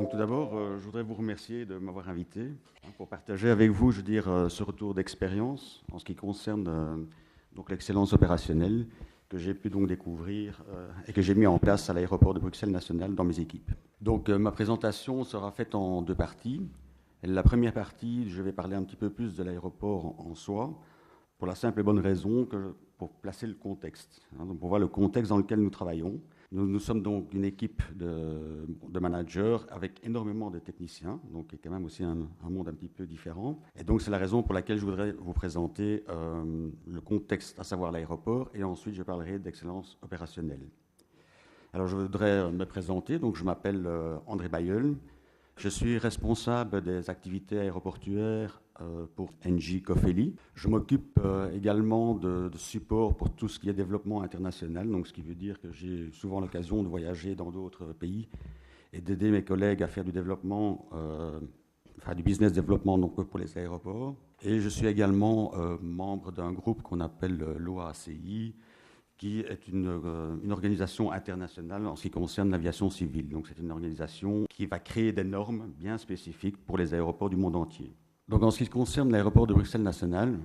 Donc tout d'abord, je voudrais vous remercier de m'avoir invité pour partager avec vous, ce retour d'expérience en ce qui concerne donc l'excellence opérationnelle que j'ai pu donc découvrir et que j'ai mis en place à l'aéroport de Bruxelles National dans mes équipes. Donc ma présentation sera faite en deux parties. La première partie, je vais parler un petit peu plus de l'aéroport en soi, pour la simple et bonne raison que pour placer le contexte, donc pour voir le contexte dans lequel nous travaillons. Nous sommes donc une équipe de managers avec énormément de techniciens, donc il y a quand même aussi un monde un petit peu différent. Et donc c'est la raison pour laquelle je voudrais vous présenter le contexte, à savoir l'aéroport, et ensuite je parlerai d'excellence opérationnelle. Alors je voudrais me présenter, donc je m'appelle André Bayeul, je suis responsable des activités aéroportuaires pour NJ Cofeli. Je m'occupe également de support pour tout ce qui est développement international, donc ce qui veut dire que j'ai souvent l'occasion de voyager dans d'autres pays et d'aider mes collègues à faire du développement, du business développement donc pour les aéroports. Et je suis également membre d'un groupe qu'on appelle l'OACI, qui est une organisation internationale en ce qui concerne l'aviation civile. Donc c'est une organisation qui va créer des normes bien spécifiques pour les aéroports du monde entier. Donc en ce qui concerne l'aéroport de Bruxelles National,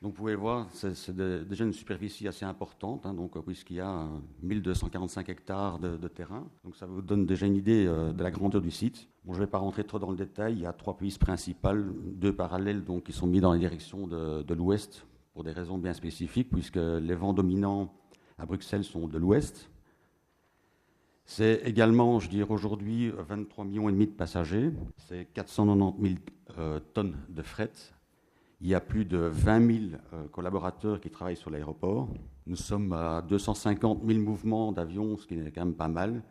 donc vous pouvez voir, c'est déjà une superficie assez importante, donc, puisqu'il y a 1245 hectares de terrain. Donc ça vous donne déjà une idée de la grandeur du site. Bon, je ne vais pas rentrer trop dans le détail, il y a 3 pistes principales, 2 parallèles donc, qui sont mis dans la direction de l'ouest, pour des raisons bien spécifiques, puisque les vents dominants à Bruxelles sont de l'ouest. C'est également, aujourd'hui, 23,5 millions de passagers, c'est 490 000 tonnes de fret. Il y a plus de 20 000 collaborateurs qui travaillent sur l'aéroport. Nous sommes à 250 000 mouvements d'avions, ce qui est quand même pas mal.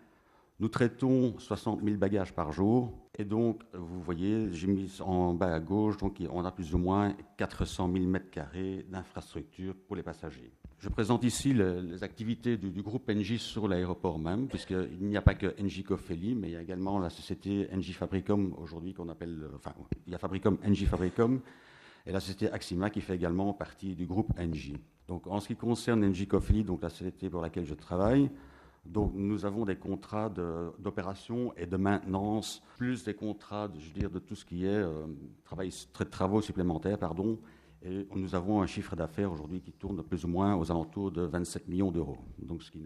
Nous traitons 60 000 bagages par jour. Et donc, vous voyez, j'ai mis en bas à gauche, donc on a plus ou moins 400 000 mètres carrés d'infrastructure pour les passagers. Je présente ici les activités du groupe NJ sur l'aéroport même, puisqu'il n'y a pas que NJ Cofeli, mais il y a également la société NJ Fabricom aujourd'hui qu'on appelle, il y a Fabricom, NJ Fabricom, et la société Axima qui fait également partie du groupe NJ. Donc, en ce qui concerne NJ Cofeli, donc la société pour laquelle je travaille, donc, nous avons des contrats d'opération et de maintenance, plus des contrats, de tout ce qui est travaux supplémentaires, et nous avons un chiffre d'affaires aujourd'hui qui tourne plus ou moins aux alentours de 27 millions d'euros, donc ce qui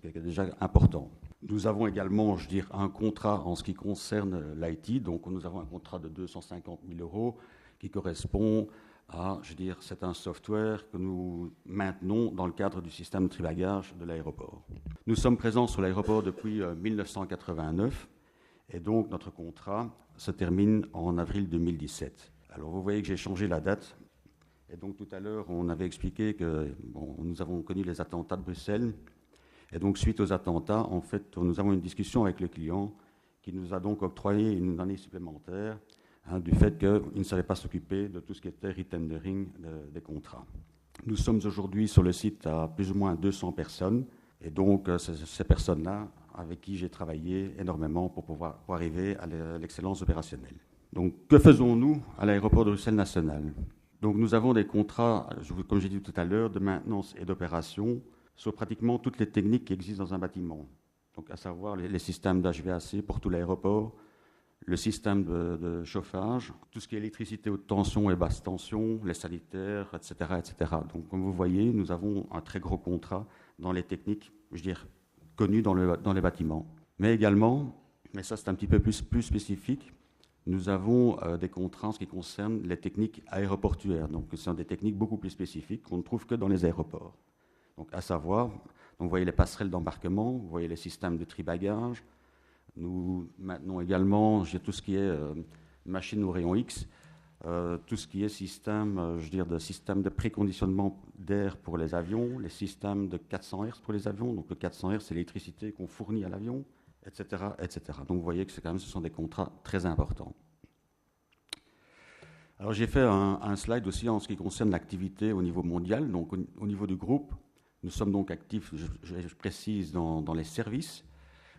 est déjà important. Nous avons également, un contrat en ce qui concerne l'IT, donc nous avons un contrat de 250 000 euros qui correspond à, c'est un software que nous maintenons dans le cadre du système de tribagage de l'aéroport. Nous sommes présents sur l'aéroport depuis 1989 et donc notre contrat se termine en avril 2017. Alors vous voyez que j'ai changé la date et donc tout à l'heure on avait expliqué que nous avons connu les attentats de Bruxelles et donc suite aux attentats, en fait, nous avons une discussion avec le client qui nous a donc octroyé une année supplémentaire du fait qu'il ne savait pas s'occuper de tout ce qui était retendering des contrats. Nous sommes aujourd'hui sur le site à plus ou moins 200 personnes, et donc c'est ces personnes-là avec qui j'ai travaillé énormément pour arriver à l'excellence opérationnelle. Donc que faisons-nous à l'aéroport de Bruxelles National ? Donc nous avons des contrats, comme j'ai dit tout à l'heure, de maintenance et d'opération sur pratiquement toutes les techniques qui existent dans un bâtiment. Donc à savoir les systèmes d'HVAC pour tout l'aéroport, le système de chauffage, tout ce qui est électricité haute tension et basse tension, les sanitaires, etc., etc. Donc, comme vous voyez, nous avons un très gros contrat dans les techniques, connues dans les bâtiments. Mais également, mais ça c'est un petit peu plus spécifique, nous avons des contrats en ce qui concerne les techniques aéroportuaires. Donc, ce sont des techniques beaucoup plus spécifiques qu'on ne trouve que dans les aéroports. Donc, à savoir, donc, vous voyez les passerelles d'embarquement, vous voyez les systèmes de tribagage. Nous maintenons également tout ce qui est machine au rayon X, tout ce qui est système, de système de préconditionnement d'air pour les avions, les systèmes de 400 Hz pour les avions. Donc le 400 Hz, c'est l'électricité qu'on fournit à l'avion, etc., etc. Donc vous voyez que ce sont des contrats très importants. Alors j'ai fait un slide aussi en ce qui concerne l'activité au niveau mondial. Donc au niveau du groupe, nous sommes donc actifs, je précise, dans les services.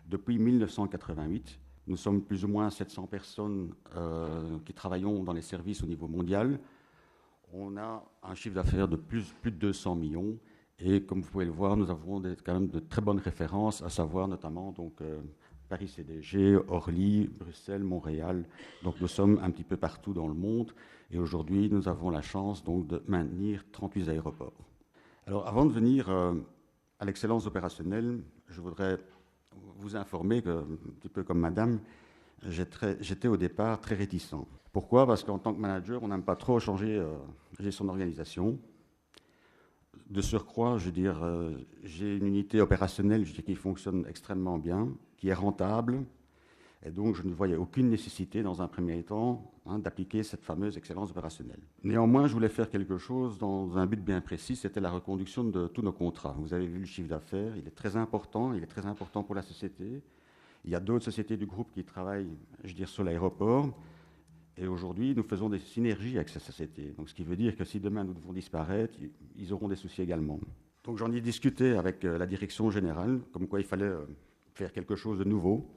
Depuis 1988, nous sommes plus ou moins 700 personnes qui travaillons dans les services au niveau mondial. On a un chiffre d'affaires de plus de 200 millions. Et comme vous pouvez le voir, nous avons quand même de très bonnes références, à savoir notamment Paris CDG, Orly, Bruxelles, Montréal. Donc nous sommes un petit peu partout dans le monde et aujourd'hui nous avons la chance donc de maintenir 38 aéroports. Alors avant de venir à l'excellence opérationnelle, je voudrais vous informer que, un petit peu comme madame, j'étais au départ très réticent. Pourquoi? Parce qu'en tant que manager, on n'aime pas trop changer son organisation. De surcroît, je veux dire, j'ai une unité opérationnelle qui fonctionne extrêmement bien, qui est rentable, et donc je ne voyais aucune nécessité dans un premier temps d'appliquer cette fameuse excellence opérationnelle. Néanmoins, je voulais faire quelque chose dans un but bien précis, c'était la reconduction de tous nos contrats. Vous avez vu le chiffre d'affaires, il est très important pour la société. Il y a d'autres sociétés du groupe qui travaillent, je veux dire, sur l'aéroport. Et aujourd'hui, nous faisons des synergies avec ces sociétés. Donc, ce qui veut dire que si demain nous devons disparaître, ils auront des soucis également. Donc, j'en ai discuté avec la direction générale, comme quoi il fallait faire quelque chose de nouveau.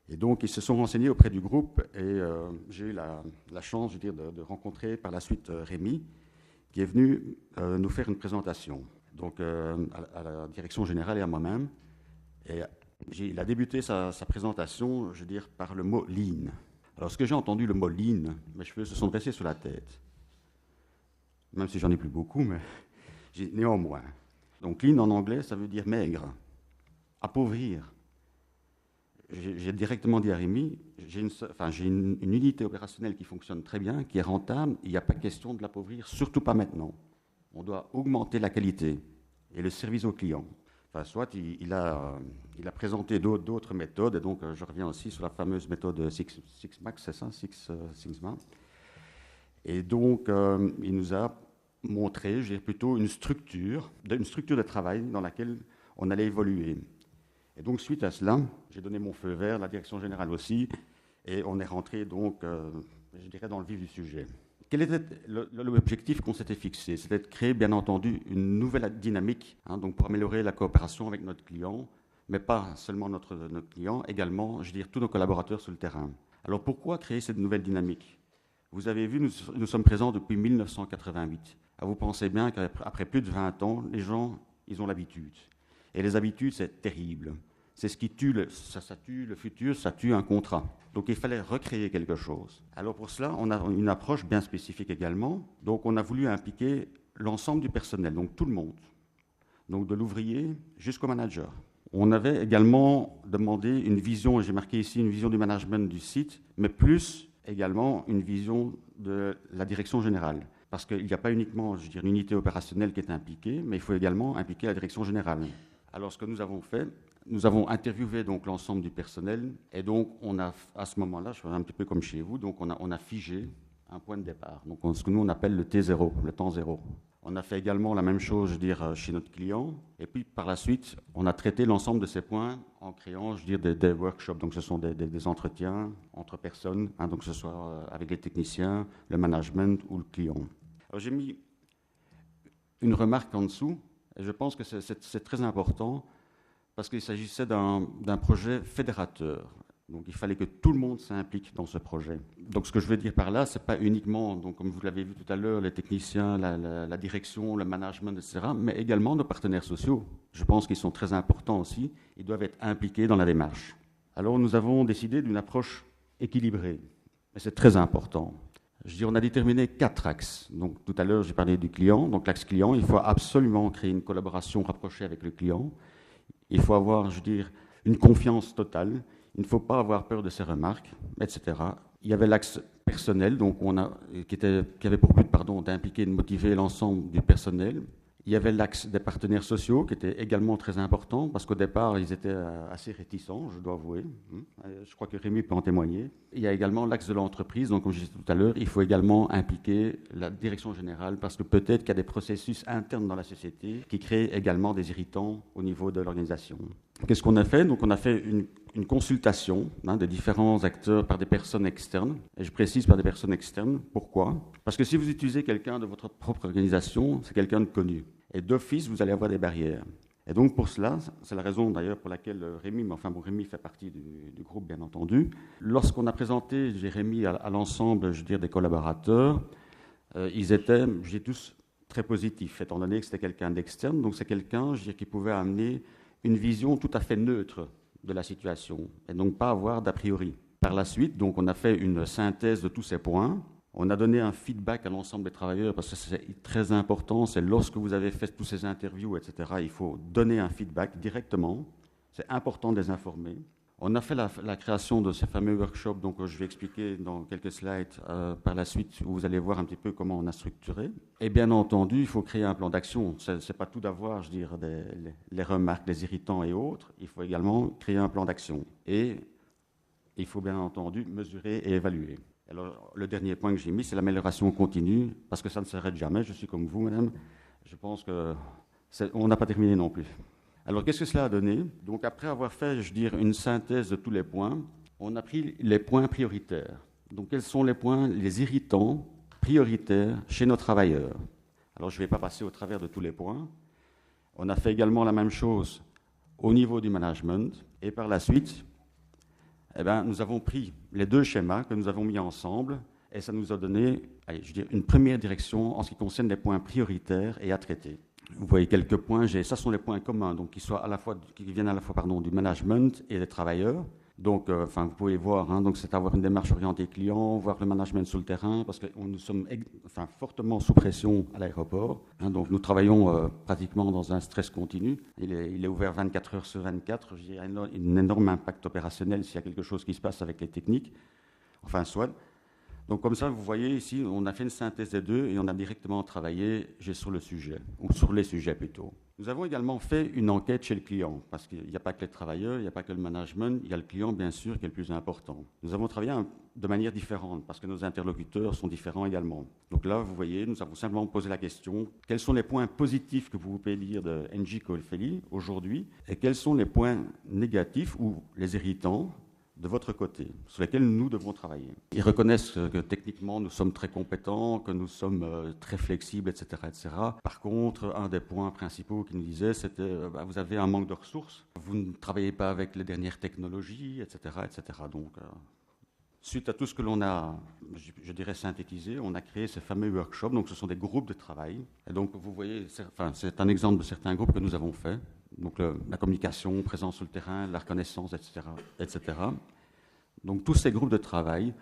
Et donc, ils se sont renseignés auprès du groupe et j'ai eu la chance, je veux dire, de rencontrer par la suite Rémi, qui est venu nous faire une présentation. Donc, à la direction générale et à moi-même. Et il a débuté sa présentation, je veux dire, par le mot « lean ». Alors, ce que j'ai entendu, le mot « lean », mes cheveux se sont dressés sur la tête. Même si j'en ai plus beaucoup, mais néanmoins. Donc, lean en anglais, ça veut dire maigre, appauvrir. J'ai directement dit à Rémi, j'ai une unité opérationnelle qui fonctionne très bien, qui est rentable, il n'y a pas question de l'appauvrir, surtout pas maintenant. On doit augmenter la qualité et le service aux clients. Enfin, soit il a présenté d'autres méthodes, et donc je reviens aussi sur la fameuse méthode Six Max, c'est ça, Six Sigma. Et donc il nous a montré, je dirais plutôt une structure de travail dans laquelle on allait évoluer. Et donc suite à cela, j'ai donné mon feu vert, la direction générale aussi, et on est rentré donc, je dirais, dans le vif du sujet. Quel était l'objectif qu'on s'était fixé? C'était de créer, bien entendu, une nouvelle dynamique donc pour améliorer la coopération avec notre client, mais pas seulement notre client, également, je veux dire, tous nos collaborateurs sur le terrain. Alors pourquoi créer cette nouvelle dynamique? Vous avez vu, nous sommes présents depuis 1988. Vous pensez bien qu'après plus de 20 ans, les gens, ils ont l'habitude. Et les habitudes, c'est terrible. C'est ce qui tue, ça tue le futur, ça tue un contrat. Donc il fallait recréer quelque chose. Alors pour cela, on a une approche bien spécifique également. Donc on a voulu impliquer l'ensemble du personnel, donc tout le monde. Donc de l'ouvrier jusqu'au manager. On avait également demandé une vision, et j'ai marqué ici une vision du management du site, mais plus également une vision de la direction générale. Parce qu'il n'y a pas uniquement, je dirais, une unité opérationnelle qui est impliquée, mais il faut également impliquer la direction générale. Alors ce que nous avons fait, nous avons interviewé donc l'ensemble du personnel et donc on a, à ce moment-là, je fais un petit peu comme chez vous, donc on a figé un point de départ, donc ce que nous on appelle le T0, le temps zéro. On a fait également la même chose, je veux dire, chez notre client, et puis par la suite, on a traité l'ensemble de ces points en créant, je veux dire, des workshops, donc ce sont des entretiens entre personnes, donc que ce soit avec les techniciens, le management ou le client. Alors j'ai mis une remarque en dessous, et je pense que c'est très important, parce qu'il s'agissait d'un projet fédérateur. Donc il fallait que tout le monde s'implique dans ce projet. Donc ce que je veux dire par là, ce n'est pas uniquement, donc, comme vous l'avez vu tout à l'heure, les techniciens, la direction, le management, etc., mais également nos partenaires sociaux. Je pense qu'ils sont très importants aussi. Ils doivent être impliqués dans la démarche. Alors nous avons décidé d'une approche équilibrée. Et c'est très important. Je dis, on a déterminé 4 axes. Donc tout à l'heure, j'ai parlé du client. Donc l'axe client, il faut absolument créer une collaboration rapprochée avec le client. Il faut avoir, je veux dire, une confiance totale. Il ne faut pas avoir peur de ses remarques, etc. Il y avait l'axe personnel, donc qui avait pour but d'impliquer et de motiver l'ensemble du personnel. Il y avait l'axe des partenaires sociaux, qui était également très important, parce qu'au départ, ils étaient assez réticents, je dois avouer. Je crois que Rémi peut en témoigner. Il y a également l'axe de l'entreprise, donc comme je disais tout à l'heure, il faut également impliquer la direction générale, parce que peut-être qu'il y a des processus internes dans la société qui créent également des irritants au niveau de l'organisation. Qu'est-ce qu'on a fait? Donc on a fait une consultation des différents acteurs par des personnes externes, et je précise par des personnes externes. Pourquoi? Parce que si vous utilisez quelqu'un de votre propre organisation, c'est quelqu'un de connu. Et d'office, vous allez avoir des barrières. Et donc pour cela, c'est la raison d'ailleurs pour laquelle Rémi, Rémi fait partie du groupe bien entendu. Lorsqu'on a présenté Rémi à l'ensemble, je veux dire, des collaborateurs, ils étaient, je dis tous, très positifs, étant donné que c'était quelqu'un d'externe. Donc c'est quelqu'un, je veux dire, qui pouvait amener une vision tout à fait neutre de la situation et donc pas avoir d'a priori. Par la suite, donc, on a fait une synthèse de tous ces points. On a donné un feedback à l'ensemble des travailleurs parce que c'est très important. C'est lorsque vous avez fait tous ces interviews, etc., il faut donner un feedback directement. C'est important de les informer. On a fait la création de ces fameux workshops, donc je vais expliquer dans quelques slides par la suite, où vous allez voir un petit peu comment on a structuré. Et bien entendu, il faut créer un plan d'action. Ce n'est pas tout d'avoir, je veux dire, les remarques, les irritants et autres. Il faut également créer un plan d'action. Et il faut bien entendu mesurer et évaluer. Alors, le dernier point que j'ai mis, c'est l'amélioration continue, parce que ça ne s'arrête jamais. Je suis comme vous, madame. Je pense qu'on n'a pas terminé non plus. Alors, qu'est-ce que cela a donné? Donc, après avoir fait, je veux dire, une synthèse de tous les points, on a pris les points prioritaires. Donc, quels sont les points, les irritants prioritaires chez nos travailleurs? Alors, je ne vais pas passer au travers de tous les points. On a fait également la même chose au niveau du management. Et par la suite, nous avons pris les deux schémas que nous avons mis ensemble et ça nous a donné, une première direction en ce qui concerne les points prioritaires et à traiter. Vous voyez quelques points, ça sont les points communs, donc qui viennent à la fois du management et des travailleurs. Donc, vous pouvez voir, donc c'est avoir une démarche orientée client, voir le management sur le terrain, parce que nous sommes fortement sous pression à l'aéroport. Donc, nous travaillons pratiquement dans un stress continu. Il est ouvert 24 heures sur 24. Il y a un énorme impact opérationnel s'il y a quelque chose qui se passe avec les techniques. Soit. Donc comme ça, vous voyez ici, on a fait une synthèse des deux et on a directement travaillé sur le sujet, ou sur les sujets plutôt. Nous avons également fait une enquête chez le client, parce qu'il n'y a pas que les travailleurs, il n'y a pas que le management, il y a le client bien sûr qui est le plus important. Nous avons travaillé de manière différente, parce que nos interlocuteurs sont différents également. Donc là, vous voyez, nous avons simplement posé la question, quels sont les points positifs que vous pouvez dire de Engie Colfeli aujourd'hui, et quels sont les points négatifs ou les irritants de votre côté, sur lesquels nous devons travailler. Ils reconnaissent que techniquement, nous sommes très compétents, que nous sommes très flexibles, etc., etc. Par contre, un des points principaux qu'ils nous disaient, c'était vous avez un manque de ressources, vous ne travaillez pas avec les dernières technologies, etc., etc. Donc, suite à tout ce que l'on a, je dirais, synthétisé, on a créé ces fameux workshops. Donc, ce sont des groupes de travail. Et donc, vous voyez, c'est un exemple de certains groupes que nous avons faits. Donc, la communication, présence sur le terrain, la reconnaissance, etc., etc. Donc, tous ces groupes de travail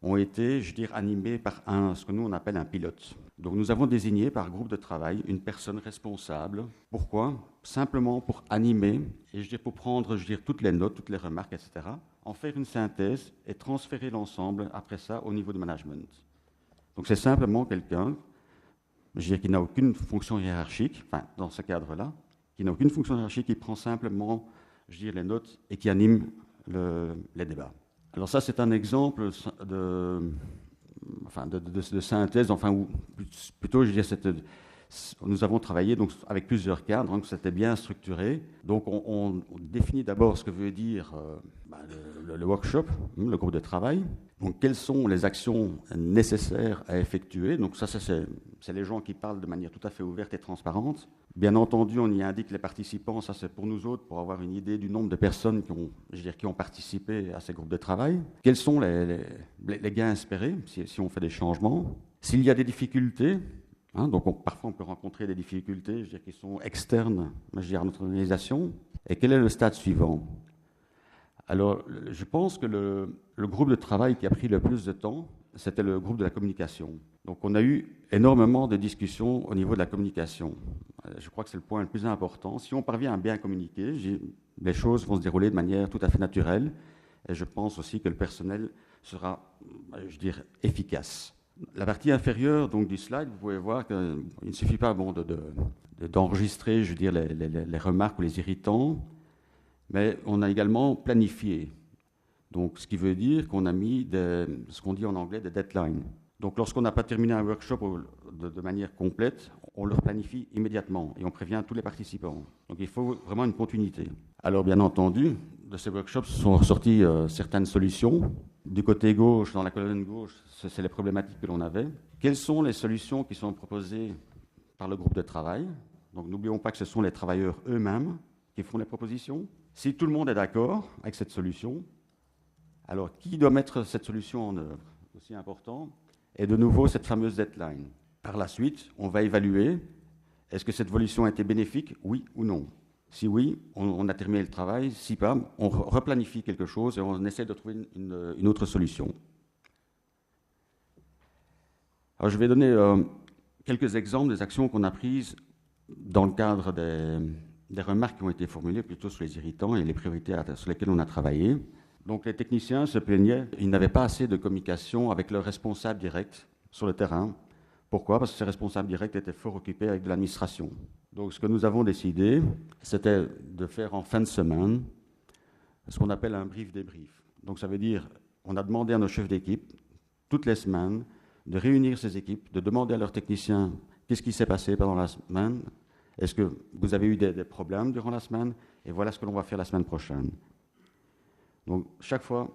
ont été, animés par ce que nous, on appelle un pilote. Donc, nous avons désigné par groupe de travail une personne responsable. Pourquoi? Simplement pour animer et, pour prendre, toutes les notes, toutes les remarques, etc., en faire une synthèse et transférer l'ensemble, après ça, au niveau de management. Donc, c'est simplement quelqu'un, qui n'a aucune fonction hiérarchique, dans ce cadre-là, qui n'a aucune fonction hiérarchique, qui prend simplement, les notes et qui anime les débats. Alors ça, c'est un exemple de synthèse, ou plutôt, nous avons travaillé donc, avec plusieurs cadres, donc c'était bien structuré. Donc on définit d'abord ce que veut dire le workshop, le groupe de travail. Donc quelles sont les actions nécessaires à effectuer. Donc ça, c'est les gens qui parlent de manière tout à fait ouverte et transparente. Bien entendu, on y indique les participants, ça c'est pour nous autres, pour avoir une idée du nombre de personnes qui ont participé à ces groupes de travail. Quels sont les gains espérés si on fait des changements. S'il y a des difficultés, donc parfois on peut rencontrer des difficultés qui sont externes à notre organisation. Et quel est le stade suivant? Alors, je pense que le groupe de travail qui a pris le plus de temps, c'était le groupe de la communication. Donc, on a eu énormément de discussions au niveau de la communication. Je crois que c'est le point le plus important. Si on parvient à bien communiquer, les choses vont se dérouler de manière tout à fait naturelle. Et je pense aussi que le personnel sera, efficace. La partie inférieure donc, du slide, vous pouvez voir qu'il ne suffit pas d'enregistrer, les remarques ou les irritants, mais on a également planifié. Donc, ce qui veut dire qu'on a mis ce qu'on dit en anglais des deadlines. Donc, lorsqu'on n'a pas terminé un workshop de manière complète, on le planifie immédiatement et on prévient tous les participants. Donc, il faut vraiment une continuité. Alors, bien entendu, de ces workshops sont ressorties certaines solutions. Du côté gauche, dans la colonne gauche, c'est les problématiques que l'on avait. Quelles sont les solutions qui sont proposées par le groupe de travail? Donc, n'oublions pas que ce sont les travailleurs eux-mêmes qui font les propositions. Si tout le monde est d'accord avec cette solution, alors qui doit mettre cette solution en œuvre? C'est aussi important. Et de nouveau, cette fameuse deadline. Par la suite, on va évaluer, est-ce que cette solution a été bénéfique, oui ou non? Si oui, on a terminé le travail. Si pas, on replanifie quelque chose et on essaie de trouver une autre solution. Alors, je vais donner quelques exemples des actions qu'on a prises dans le cadre des remarques qui ont été formulées plutôt sur les irritants et les priorités sur lesquelles on a travaillé. Donc les techniciens se plaignaient, ils n'avaient pas assez de communication avec leurs responsables directs sur le terrain. Pourquoi ? Parce que ces responsables directs étaient fort occupés avec de l'administration. Donc ce que nous avons décidé, c'était de faire en fin de semaine ce qu'on appelle un brief-débrief. Donc ça veut dire, on a demandé à nos chefs d'équipe, toutes les semaines, de réunir ces équipes, de demander à leurs techniciens qu'est-ce qui s'est passé pendant la semaine, est-ce que vous avez eu des problèmes durant la semaine, et voilà ce que l'on va faire la semaine prochaine. Donc chaque fois,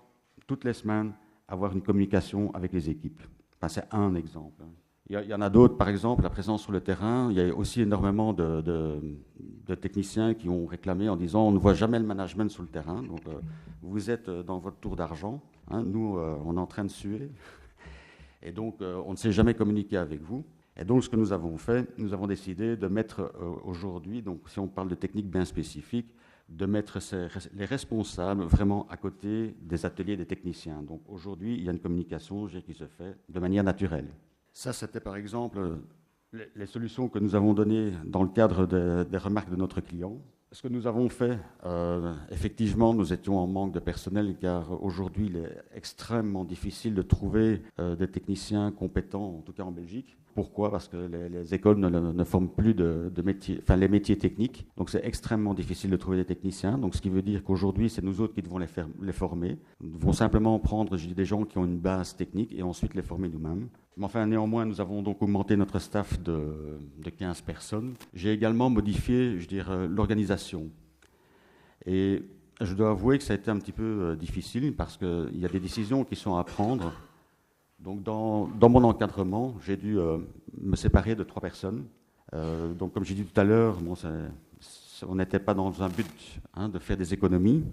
toutes les semaines, avoir une communication avec les équipes. Enfin, c'est un exemple. Il y en a d'autres, par exemple, la présence sur le terrain. Il y a aussi énormément de techniciens qui ont réclamé en disant on ne voit jamais le management sur le terrain. Donc vous êtes dans votre tour d'argent. Hein, nous, on est en train de suer. Et donc, on ne sait jamais communiquer avec vous. Et donc, ce que nous avons fait, nous avons décidé de mettre aujourd'hui, donc si on parle de techniques bien spécifiques, de mettre les responsables vraiment à côté des ateliers des techniciens. Donc, aujourd'hui, il y a une communication qui se fait de manière naturelle. Ça, c'était par exemple les solutions que nous avons données dans le cadre des remarques de notre client. Ce que nous avons fait, effectivement, nous étions en manque de personnel car aujourd'hui, il est extrêmement difficile de trouver des techniciens compétents, en tout cas en Belgique. Pourquoi ? Parce que les écoles ne forment plus de métiers, enfin les métiers techniques. Donc c'est extrêmement difficile de trouver des techniciens. Donc ce qui veut dire qu'aujourd'hui, c'est nous autres qui devons les former. Nous devons simplement prendre des gens qui ont une base technique et ensuite les former nous-mêmes. Mais enfin, néanmoins, nous avons donc augmenté notre staff de 15 personnes. J'ai également modifié, l'organisation. Et je dois avouer que ça a été un petit peu difficile parce qu'il y a des décisions qui sont à prendre. Donc, dans mon encadrement, j'ai dû me séparer de 3 personnes. Donc, comme j'ai dit tout à l'heure, on n'était pas dans un but de faire des économies.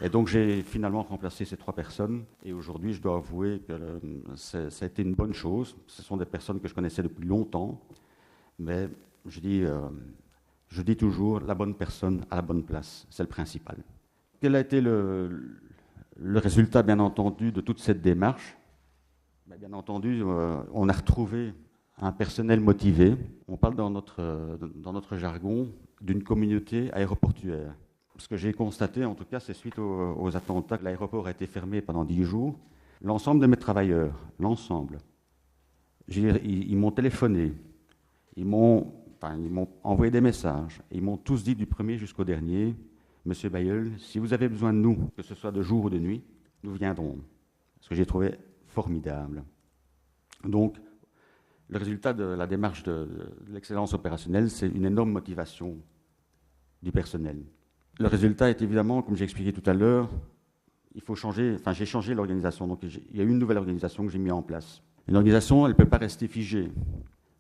Et donc, j'ai finalement remplacé ces 3 personnes. Et aujourd'hui, je dois avouer que ça a été une bonne chose. Ce sont des personnes que je connaissais depuis longtemps. Mais je dis toujours, la bonne personne à la bonne place. C'est le principal. Quel a été le résultat, bien entendu, de toute cette démarche ? Bien entendu, on a retrouvé un personnel motivé. On parle dans notre jargon d'une communauté aéroportuaire. Ce que j'ai constaté, en tout cas, c'est suite aux attentats que l'aéroport a été fermé pendant 10 jours. L'ensemble de mes travailleurs, l'ensemble, ils m'ont téléphoné, ils m'ont envoyé des messages, ils m'ont tous dit du premier jusqu'au dernier, « Monsieur Bailleul, si vous avez besoin de nous, que ce soit de jour ou de nuit, nous viendrons. » Ce que j'ai trouvé formidable. Donc, le résultat de la démarche de l'excellence opérationnelle, c'est une énorme motivation du personnel. Le résultat est évidemment, comme j'ai expliqué tout à l'heure, j'ai changé l'organisation. Donc, il y a une nouvelle organisation que j'ai mise en place. Une organisation, elle ne peut pas rester figée.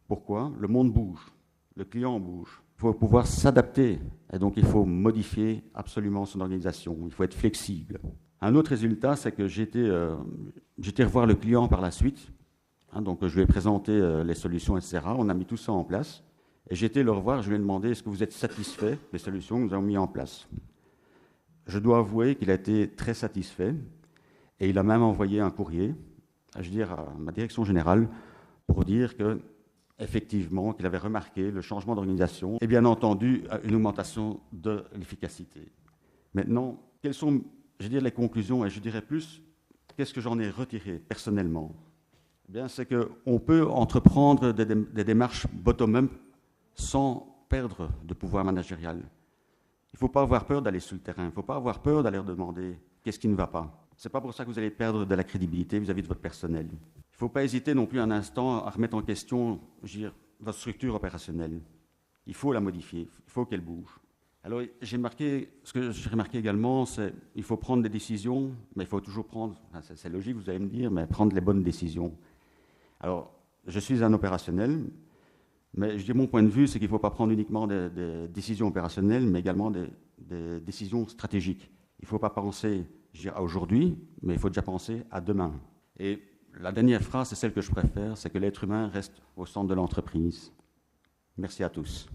Pourquoi ? Le monde bouge, le client bouge. Il faut pouvoir s'adapter. Et donc, il faut modifier absolument son organisation. Il faut être flexible. Un autre résultat, c'est que j'ai été revoir le client par la suite. Donc, je lui ai présenté les solutions, etc. On a mis tout ça en place. Et j'ai été le revoir, je lui ai demandé, est-ce que vous êtes satisfait des solutions que nous avons mises en place ? Je dois avouer qu'il a été très satisfait. Et il a même envoyé un courrier, à ma direction générale, pour dire qu'effectivement, qu'il avait remarqué le changement d'organisation et bien entendu une augmentation de l'efficacité. Maintenant, quelles sont les conclusions, et je dirais plus, qu'est-ce que j'en ai retiré personnellement ? C'est qu'on peut entreprendre des démarches bottom-up sans perdre de pouvoir managérial. Il ne faut pas avoir peur d'aller sur le terrain, il ne faut pas avoir peur d'aller demander qu'est-ce qui ne va pas. Ce n'est pas pour ça que vous allez perdre de la crédibilité vis-à-vis de votre personnel. Il ne faut pas hésiter non plus un instant à remettre en question votre structure opérationnelle. Il faut la modifier, il faut qu'elle bouge. Alors, ce que j'ai remarqué également, c'est qu'il faut prendre des décisions, mais il faut toujours prendre, c'est logique, vous allez me dire, mais prendre les bonnes décisions. Alors, je suis un opérationnel, mais mon point de vue, c'est qu'il ne faut pas prendre uniquement des décisions opérationnelles, mais également des décisions stratégiques. Il ne faut pas penser à aujourd'hui, mais il faut déjà penser à demain. Et la dernière phrase, c'est celle que je préfère, c'est que l'être humain reste au centre de l'entreprise. Merci à tous.